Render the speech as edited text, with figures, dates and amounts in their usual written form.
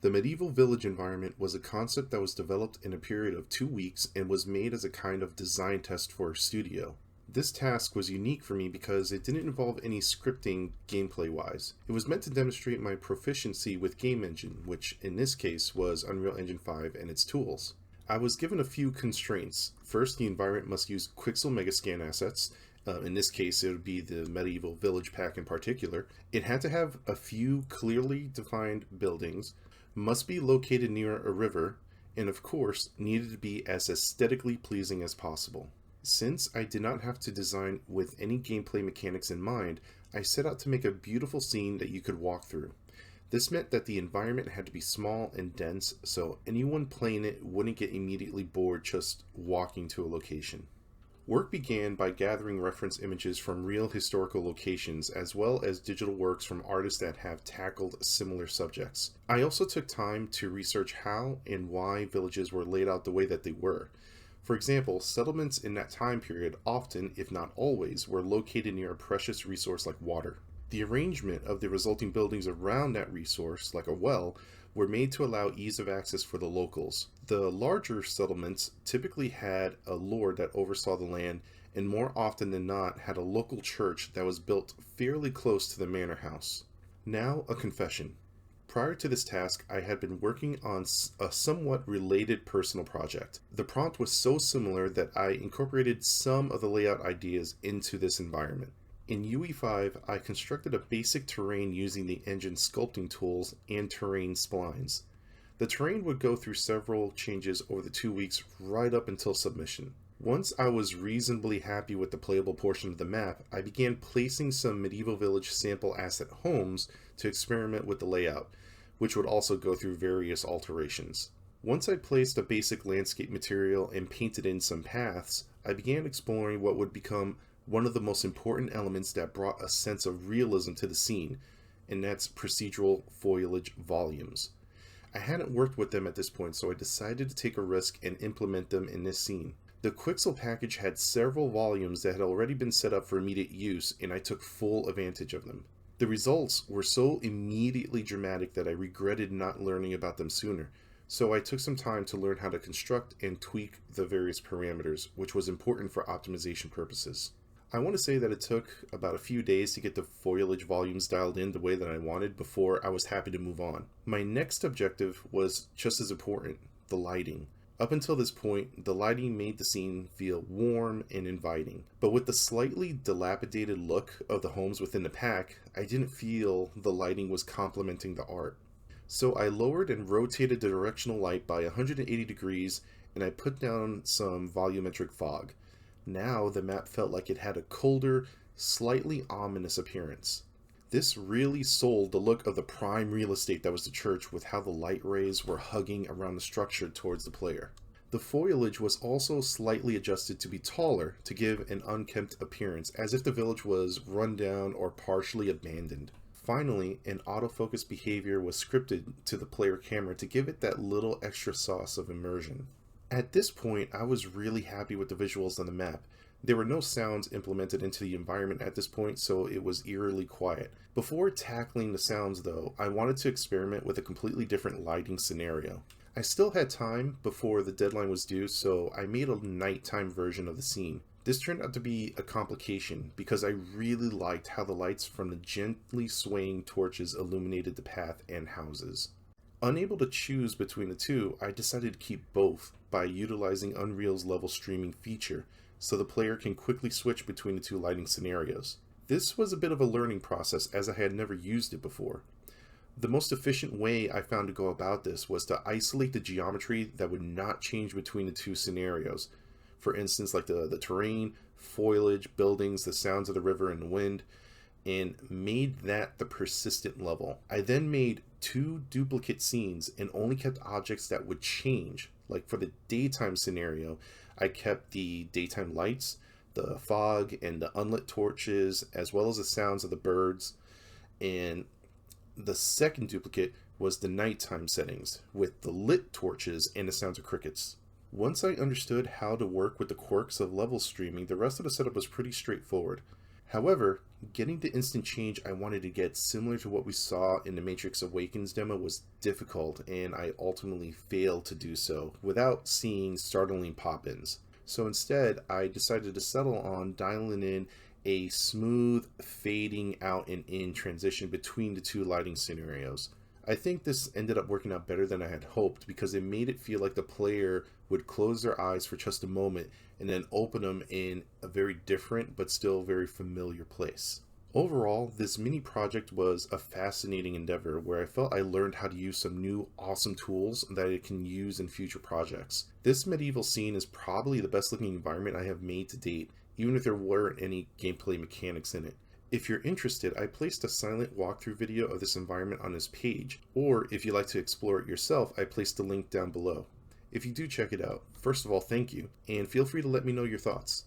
The medieval village environment was a concept that was developed in a period of 2 weeks and was made as a kind of design test for a studio. This task was unique for me because it didn't involve any scripting gameplay wise. It was meant to demonstrate my proficiency with Game Engine, which in this case was Unreal Engine 5 and its tools. I was given a few constraints. First, the environment must use Quixel Megascan assets. In this case, it would be the medieval village pack in particular. It had to have a few clearly defined buildings, must be located near a river, and of course, needed to be as aesthetically pleasing as possible. Since I did not have to design with any gameplay mechanics in mind, I set out to make a beautiful scene that you could walk through. This meant that the environment had to be small and dense, so anyone playing it wouldn't get immediately bored just walking to a location. Work began by gathering reference images from real historical locations as well as digital works from artists that have tackled similar subjects. I also took time to research how and why villages were laid out the way that they were. For example, settlements in that time period often, if not always, were located near a precious resource like water. The arrangement of the resulting buildings around that resource, like a well, were made to allow ease of access for the locals. The larger settlements typically had a lord that oversaw the land and more often than not had a local church that was built fairly close to the manor house. Now, a confession. Prior to this task, I had been working on a somewhat related personal project. The prompt was so similar that I incorporated some of the layout ideas into this environment. In UE5, I constructed a basic terrain using the engine sculpting tools and terrain splines. The terrain would go through several changes over the 2 weeks right up until submission. Once I was reasonably happy with the playable portion of the map, I began placing some medieval village sample asset homes to experiment with the layout, which would also go through various alterations. Once I placed a basic landscape material and painted in some paths, I began exploring what would become one of the most important elements that brought a sense of realism to the scene, and that's procedural foliage volumes. I hadn't worked with them at this point, so I decided to take a risk and implement them in this scene. The Quixel package had several volumes that had already been set up for immediate use, and I took full advantage of them. The results were so immediately dramatic that I regretted not learning about them sooner, so I took some time to learn how to construct and tweak the various parameters, which was important for optimization purposes. I want to say that it took about a few days to get the foliage volumes dialed in the way that I wanted before I was happy to move on. My next objective was just as important, the lighting. Up until this point, the lighting made the scene feel warm and inviting, but with the slightly dilapidated look of the homes within the pack, I didn't feel the lighting was complementing the art. So I lowered and rotated the directional light by 180 degrees and I put down some volumetric fog. Now the map felt like it had a colder, slightly ominous appearance. This really sold the look of the prime real estate that was the church with how the light rays were hugging around the structure towards the player. The foliage was also slightly adjusted to be taller to give an unkempt appearance, as if the village was run down or partially abandoned. Finally, an autofocus behavior was scripted to the player camera to give it that little extra sauce of immersion. At this point, I was really happy with the visuals on the map. There were no sounds implemented into the environment at this point, so it was eerily quiet. Before tackling the sounds though, I wanted to experiment with a completely different lighting scenario. I still had time before the deadline was due, so I made a nighttime version of the scene. This turned out to be a complication because I really liked how the lights from the gently swaying torches illuminated the path and houses. Unable to choose between the two, I decided to keep both by utilizing Unreal's level streaming feature, so the player can quickly switch between the two lighting scenarios. This was a bit of a learning process as I had never used it before. The most efficient way I found to go about this was to isolate the geometry that would not change between the two scenarios. For instance, like the terrain, foliage, buildings, the sounds of the river and the wind, and made that the persistent level. I then made 2 duplicate scenes and only kept objects that would change. Like for the daytime scenario, I kept the daytime lights, the fog, and the unlit torches, as well as the sounds of the birds. And the second duplicate was the nighttime settings, with the lit torches and the sounds of crickets. Once I understood how to work with the quirks of level streaming, the rest of the setup was pretty straightforward. However, getting the instant change I wanted to get similar to what we saw in the Matrix Awakens demo was difficult, and I ultimately failed to do so without seeing startling pop-ins. So instead, I decided to settle on dialing in a smooth fading out and in transition between the two lighting scenarios. I think this ended up working out better than I had hoped because it made it feel like the player would close their eyes for just a moment and then open them in a very different but still very familiar place. Overall, this mini project was a fascinating endeavor where I felt I learned how to use some new awesome tools that I can use in future projects. This medieval scene is probably the best looking environment I have made to date, even if there weren't any gameplay mechanics in it. If you're interested, I placed a silent walkthrough video of this environment on this page, or if you'd like to explore it yourself, I placed a link down below. If you do check it out, first of all, thank you, and feel free to let me know your thoughts.